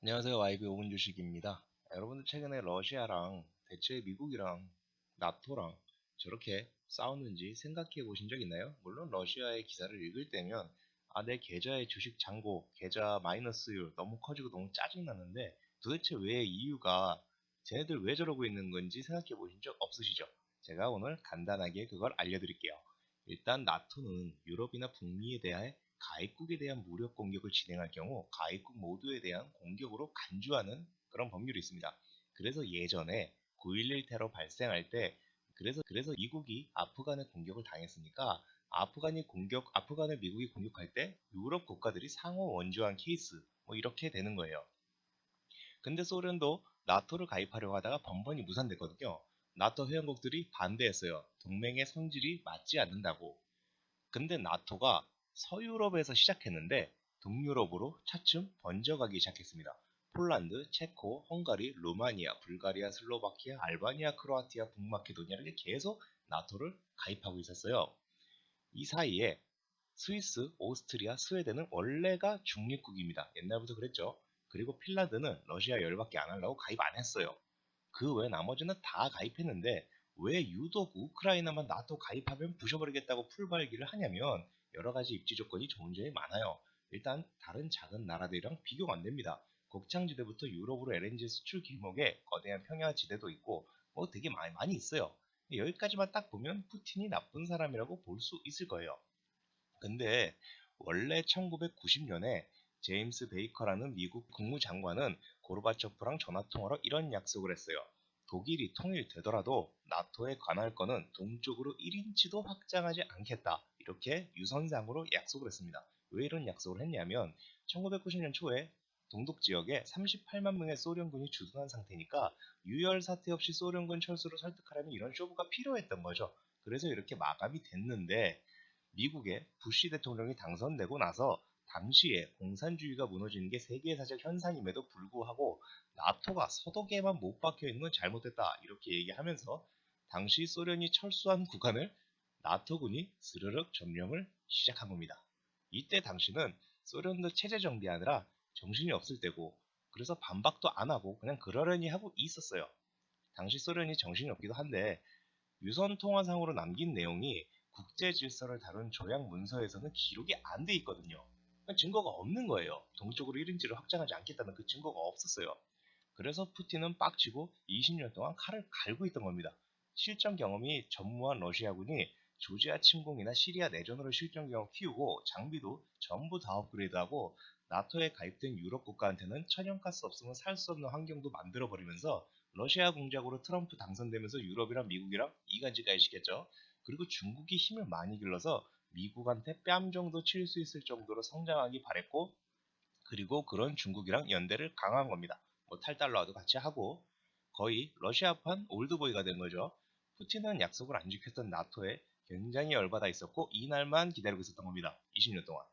안녕하세요. YB 오분 주식입니다. 여러분들 최근에 러시아랑 대체 미국이랑 나토랑 저렇게 싸우는지 생각해 보신 적 있나요? 물론 러시아의 기사를 읽을 때면 내 계좌의 주식 잔고, 계좌 마이너스율 너무 커지고 너무 짜증나는데 도대체 왜 이유가 쟤네들 왜 저러고 있는 건지 생각해 보신 적 없으시죠? 제가 오늘 간단하게 그걸 알려드릴게요. 일단 나토는 유럽이나 북미에 대해 가입국에 대한 무력 공격을 진행할 경우 가입국 모두에 대한 공격으로 간주하는 그런 법률이 있습니다. 그래서 예전에 9.11 테러 발생할 때 그래서 미국이 아프간에 공격을 당했으니까 아프간을 미국이 공격할 때 유럽 국가들이 상호 원조한 케이스 뭐 이렇게 되는 거예요. 근데 소련도 나토를 가입하려고 하다가 번번이 무산됐거든요. 나토 회원국들이 반대했어요. 동맹의 성질이 맞지 않는다고. 근데 나토가 서유럽에서 시작했는데 동유럽으로 차츰 번져가기 시작했습니다. 폴란드, 체코, 헝가리, 루마니아, 불가리아, 슬로바키아, 알바니아, 크로아티아, 북마케도니아 이렇게 계속 나토를 가입하고 있었어요. 이 사이에 스위스, 오스트리아, 스웨덴은 원래가 중립국입니다. 옛날부터 그랬죠. 그리고 핀란드는 러시아 열받게 안 하려고 가입 안 했어요. 그 외 나머지는 다 가입했는데 왜 유독 우크라이나만 나토 가입하면 부셔버리겠다고 풀발기를 하냐면 여러 가지 입지 조건이 좋은 점이 많아요. 일단 다른 작은 나라들이랑 비교가 안 됩니다. 곡창지대부터 유럽으로 LNG 수출 길목에 거대한 평야지대도 있고 뭐 되게 많이 있어요. 여기까지만 딱 보면 푸틴이 나쁜 사람이라고 볼 수 있을 거예요. 근데 원래 1990년에 제임스 베이커라는 미국 국무장관은 고르바초프랑 전화통화로 이런 약속을 했어요. 독일이 통일되더라도 나토에 관할 거는 동쪽으로 1인치도 확장하지 않겠다. 이렇게 유선상으로 약속을 했습니다. 왜 이런 약속을 했냐면 1990년 초에 동독 지역에 38만 명의 소련군이 주둔한 상태니까 유혈 사태 없이 소련군 철수를 설득하려면 이런 쇼부가 필요했던 거죠. 그래서 이렇게 마감이 됐는데 미국의 부시 대통령이 당선되고 나서 당시에 공산주의가 무너지는 게 세계 사적 현상임에도 불구하고 나토가 서독에만 못 박혀 있는 건 잘못됐다 이렇게 얘기하면서 당시 소련이 철수한 구간을 나토군이 스르륵 점령을 시작한 겁니다. 이때 당시는 소련도 체제 정비하느라 정신이 없을 때고 그래서 반박도 안 하고 그냥 그러려니 하고 있었어요. 당시 소련이 정신이 없기도 한데 유선 통화상으로 남긴 내용이 국제 질서를 다룬 조약 문서에서는 기록이 안 돼 있거든요. 증거가 없는 거예요. 동쪽으로 1인지를 확장하지 않겠다는 그 증거가 없었어요. 그래서 푸틴은 빡치고 20년 동안 칼을 갈고 있던 겁니다. 실전 경험이 전무한 러시아군이 조지아 침공이나 시리아 내전으로 실전 경험 키우고 장비도 전부 다 업그레이드하고 나토에 가입된 유럽 국가한테는 천연가스 없으면 살 수 없는 환경도 만들어버리면서 러시아 공작으로 트럼프 당선되면서 유럽이랑 미국이랑 이간질까지 시켰죠. 그리고 중국이 힘을 많이 길러서 미국한테 뺨 정도 칠 수 있을 정도로 성장하기 바랬고 그리고 그런 중국이랑 연대를 강화한 겁니다. 뭐 탈달러와도 같이 하고 거의 러시아판 올드보이가 된 거죠. 푸틴은 약속을 안 지켰던 나토에 굉장히 열받아 있었고 이날만 기다리고 있었던 겁니다. 20년 동안.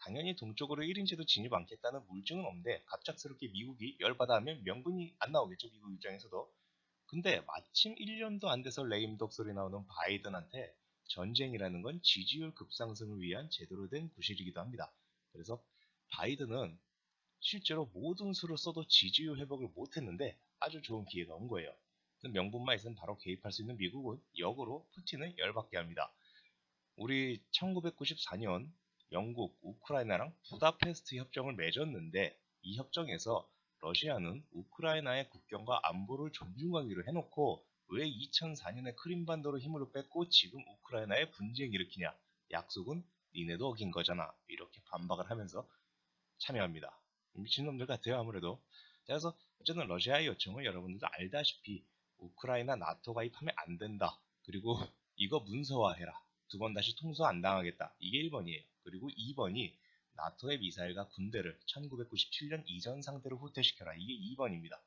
당연히 동쪽으로 1인체도 진입 않겠다는 물증은 없는데 갑작스럽게 미국이 열받아 하면 명분이 안 나오겠죠. 미국 입장에서도. 근데 마침 1년도 안 돼서 레임덕 소리 나오는 바이든한테 전쟁이라는 건 지지율 급상승을 위한 제대로 된 구실이기도 합니다. 그래서 바이든은 실제로 모든 수를 써도 지지율 회복을 못했는데 아주 좋은 기회가 온 거예요. 명분만 있으면 바로 개입할 수 있는 미국은 역으로 푸틴을 열받게 합니다. 우리 1994년 영국, 우크라이나랑 부다페스트 협정을 맺었는데 이 협정에서 러시아는 우크라이나의 국경과 안보를 존중하기로 해놓고 왜 2004년에 크림반도로 힘으로 뺐고 지금 우크라이나에 분쟁 일으키냐? 약속은 니네도 어긴 거잖아. 이렇게 반박을 하면서 참여합니다. 미친놈들 같아요 아무래도. 그래서 어쨌든 러시아의 요청은 여러분들도 알다시피 우크라이나 나토 가입하면 안 된다. 그리고 이거 문서화해라. 두 번 다시 통수 안 당하겠다. 이게 1번이에요. 그리고 2번이 나토의 미사일과 군대를 1997년 이전 상태로 후퇴시켜라. 이게 2번입니다.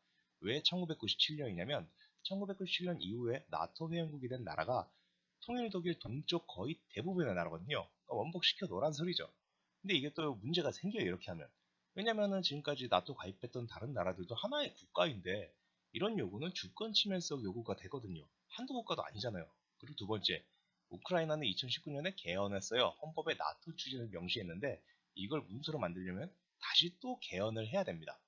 왜 1997년이냐면 1997년 이후에 나토 회원국이 된 나라가 통일 독일 동쪽 거의 대부분의 나라거든요. 그러니까 원복시켜 놓으란 소리죠. 근데 이게 또 문제가 생겨요, 이렇게 하면. 왜냐면은 지금까지 나토 가입했던 다른 나라들도 하나의 국가인데 이런 요구는 주권 침해성 요구가 되거든요. 한두 국가도 아니잖아요. 그리고 두 번째, 우크라이나는 2019년에 개헌했어요. 헌법에 나토 추진을 명시했는데 이걸 문서로 만들려면 다시 또 개헌을 해야 됩니다.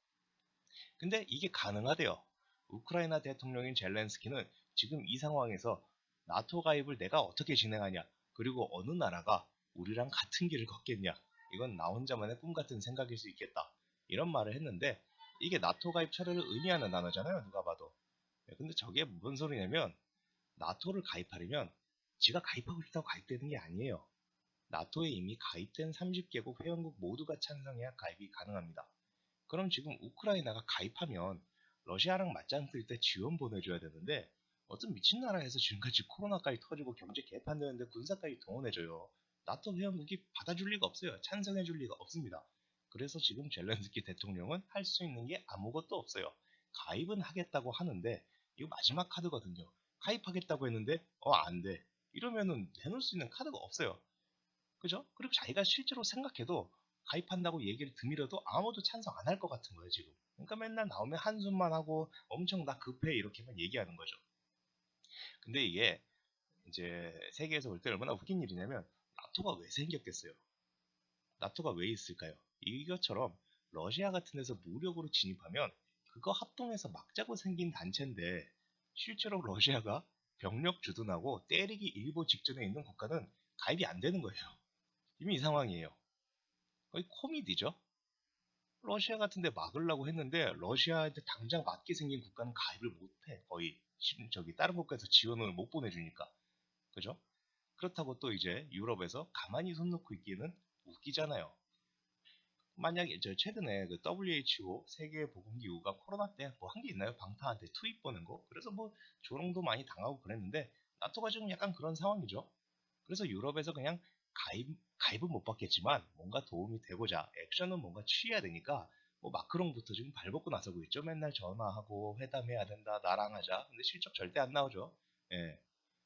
근데 이게 가능하대요. 우크라이나 대통령인 젤렌스키는 지금 이 상황에서 나토 가입을 내가 어떻게 진행하냐, 그리고 어느 나라가 우리랑 같은 길을 걷겠냐, 이건 나 혼자만의 꿈 같은 생각일 수 있겠다, 이런 말을 했는데, 이게 나토 가입 철회를 의미하는 단어잖아요, 누가 봐도. 근데 저게 무슨 소리냐면, 나토를 가입하려면 지가 가입하고 싶다고 가입되는 게 아니에요. 나토에 이미 가입된 30개국 회원국 모두가 찬성해야 가입이 가능합니다. 그럼 지금 우크라이나가 가입하면 러시아랑 맞짱 뜰 때 지원 보내줘야 되는데, 어떤 미친 나라에서 지금까지 코로나까지 터지고 경제 개판되는데 군사까지 동원해줘요. 나토 회원국이 받아줄 리가 없어요. 찬성해줄 리가 없습니다. 그래서 지금 젤렌스키 대통령은 할 수 있는 게 아무것도 없어요. 가입은 하겠다고 하는데 이거 마지막 카드거든요. 가입하겠다고 했는데 안 돼. 이러면은 내놓을 수 있는 카드가 없어요. 그죠? 그리고 자기가 실제로 생각해도 가입한다고 얘기를 드밀어도 아무도 찬성 안 할 것 같은 거예요, 지금. 그러니까 맨날 나오면 한숨만 하고 엄청 나 급해 이렇게만 얘기하는 거죠. 근데 이게 이제 세계에서 볼 때 얼마나 웃긴 일이냐면, 나토가 왜 생겼겠어요? 나토가 왜 있을까요? 이것처럼 러시아 같은 데서 무력으로 진입하면 그거 합동해서 막자고 생긴 단체인데, 실제로 러시아가 병력 주둔하고 때리기 일보 직전에 있는 국가는 가입이 안 되는 거예요. 이미 이 상황이에요. 거의 코미디죠. 러시아 같은 데 막으려고 했는데 러시아한테 당장 맞게 생긴 국가는 가입을 못해. 거의 저기 다른 국가에서 지원을 못 보내주니까. 그죠? 그렇다고 또 이제 유럽에서 가만히 손 놓고 있기는 웃기잖아요. 만약에 저 최근에 그 WHO 세계보건기구가 코로나 때 뭐 한 게 있나요? 방탄한테 투입 보낸 거? 그래서 뭐 조롱도 많이 당하고 그랬는데, 나토가 지금 약간 그런 상황이죠. 그래서 유럽에서 그냥 가입은 못 받겠지만 뭔가 도움이 되고자 액션은 뭔가 취해야 되니까, 뭐 마크롱부터 지금 발벗고 나서고 있죠. 맨날 전화하고 회담해야 된다, 나랑 하자. 근데 실적 절대 안 나오죠. 예.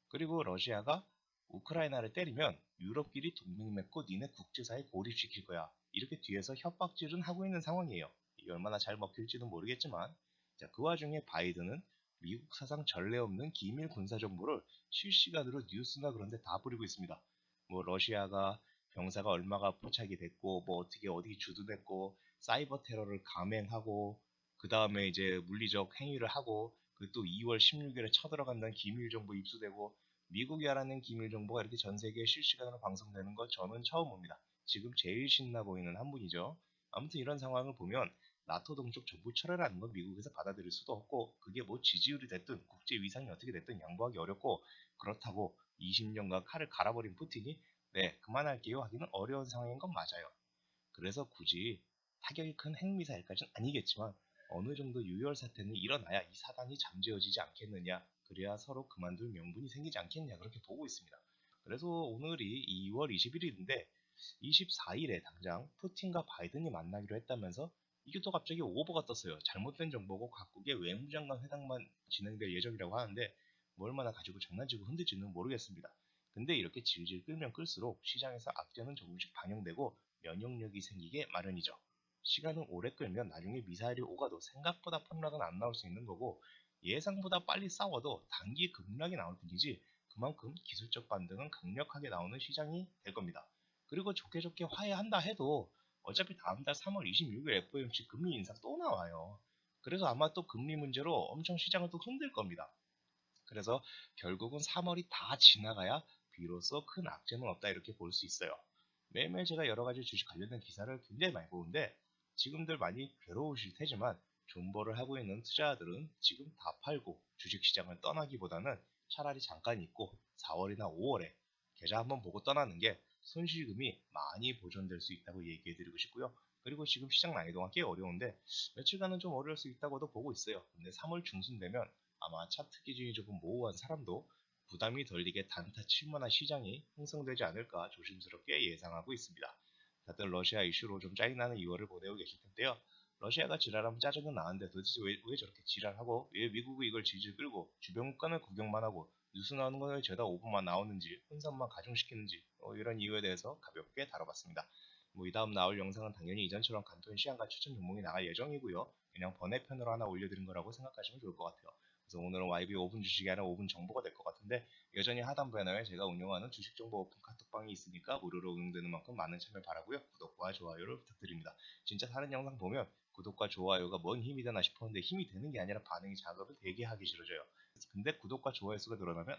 그리고 러시아가 우크라이나를 때리면 유럽끼리 동맹 맺고 니네 국제사에 고립시킬 거야, 이렇게 뒤에서 협박질은 하고 있는 상황이에요. 이게 얼마나 잘 먹힐지는 모르겠지만, 자, 그 와중에 바이든은 미국 사상 전례 없는 기밀 군사 정보를 실시간으로 뉴스나 그런 데 다 뿌리고 있습니다. 뭐 러시아가 병사가 얼마가 포착이 됐고, 뭐 어떻게 어디 주둔했고, 사이버 테러를 감행하고, 그 다음에 이제 물리적 행위를 하고, 그 또 2월 16일에 쳐들어간다는 기밀 정보 입수되고, 미국이 알아낸 기밀 정보가 이렇게 전 세계에 실시간으로 방송되는 건 저는 처음 봅니다. 지금 제일 신나 보이는 한 분이죠. 아무튼 이런 상황을 보면 나토 동쪽 정부 철회라는 건 미국에서 받아들일 수도 없고, 그게 뭐 지지율이 됐든 국제 위상이 어떻게 됐든 양보하기 어렵고, 그렇다고 20년간 칼을 갈아버린 푸틴이 네 그만할게요 하기는 어려운 상황인 건 맞아요. 그래서 굳이 타격이 큰 핵미사일까지는 아니겠지만 어느 정도 유혈 사태는 일어나야 이 사단이 잠재워지지 않겠느냐, 그래야 서로 그만둘 명분이 생기지 않겠냐, 그렇게 보고 있습니다. 그래서 오늘이 2월 21일인데 24일에 당장 푸틴과 바이든이 만나기로 했다면서 이게 또 갑자기 오버가 떴어요. 잘못된 정보고 각국의 외무장관 회담만 진행될 예정이라고 하는데, 뭐 얼마나 가지고 장난치고 흔들지는 모르겠습니다. 근데 이렇게 질질 끌면 끌수록 시장에서 악재는 조금씩 반영되고 면역력이 생기게 마련이죠. 시간을 오래 끌면 나중에 미사일이 오가도 생각보다 폭락은 안 나올 수 있는 거고, 예상보다 빨리 싸워도 단기 급락이 나올 뿐이지 그만큼 기술적 반등은 강력하게 나오는 시장이 될 겁니다. 그리고 좋게 좋게 화해한다 해도 어차피 다음 달 3월 26일 FOMC 금리 인상 또 나와요. 그래서 아마 또 금리 문제로 엄청 시장을 또 흔들 겁니다. 그래서 결국은 3월이 다 지나가야 비로소 큰 악재는 없다, 이렇게 볼 수 있어요. 매일매일 제가 여러 가지 주식 관련된 기사를 굉장히 많이 보는데 지금들 많이 괴로우실 테지만, 존버를 하고 있는 투자자들은 지금 다 팔고 주식시장을 떠나기보다는 차라리 잠깐 있고 4월이나 5월에 계좌 한번 보고 떠나는 게 손실금이 많이 보존될 수 있다고 얘기해 드리고 싶고요. 그리고 지금 시장 난이도가 꽤 어려운데 며칠간은 좀 어려울 수 있다고도 보고 있어요. 근데 3월 중순 되면 아마 차트 기준이 조금 모호한 사람도 부담이 덜리게 단타 칠만한 시장이 형성되지 않을까 조심스럽게 예상하고 있습니다. 다들 러시아 이슈로 좀 짜증나는 2월을 보내고 계실 텐데요. 러시아가 지랄하면 짜증은 나는데 도대체 왜 저렇게 지랄하고, 왜 미국이 이걸 질질 끌고 주변 국가는 구경만 하고 뉴스 나오는 거는 죄다 5분만 나오는지 혼선만 가중시키는지, 이런 이유에 대해서 가볍게 다뤄봤습니다. 뭐 이 다음 나올 영상은 당연히 이전처럼 간편 시황과 추천 종목이 나갈 예정이고요. 그냥 번외편으로 하나 올려드린 거라고 생각하시면 좋을 것 같아요. 그래서 오늘은 YB 5분 주식이 아니라 5분 정보가 될 것 같은데, 여전히 하단 배너에 제가 운영하는 주식 정보 오픈 카톡방이 있으니까 무료로 운영되는 만큼 많은 참여 바라고요. 구독과 좋아요를 부탁드립니다. 진짜 다른 영상 보면 구독과 좋아요가 뭔 힘이 되나 싶었는데 힘이 되는 게 아니라 반응이 작업을 되게 하기 싫어져요. 근데 구독과 좋아요 수가 늘어나면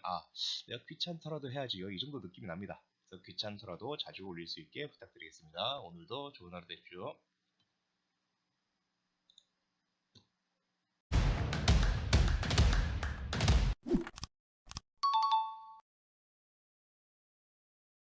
내가 귀찮더라도 해야지요, 이 정도 느낌이 납니다. 그래서 귀찮더라도 자주 올릴 수 있게 부탁드리겠습니다. 오늘도 좋은 하루 되십시오.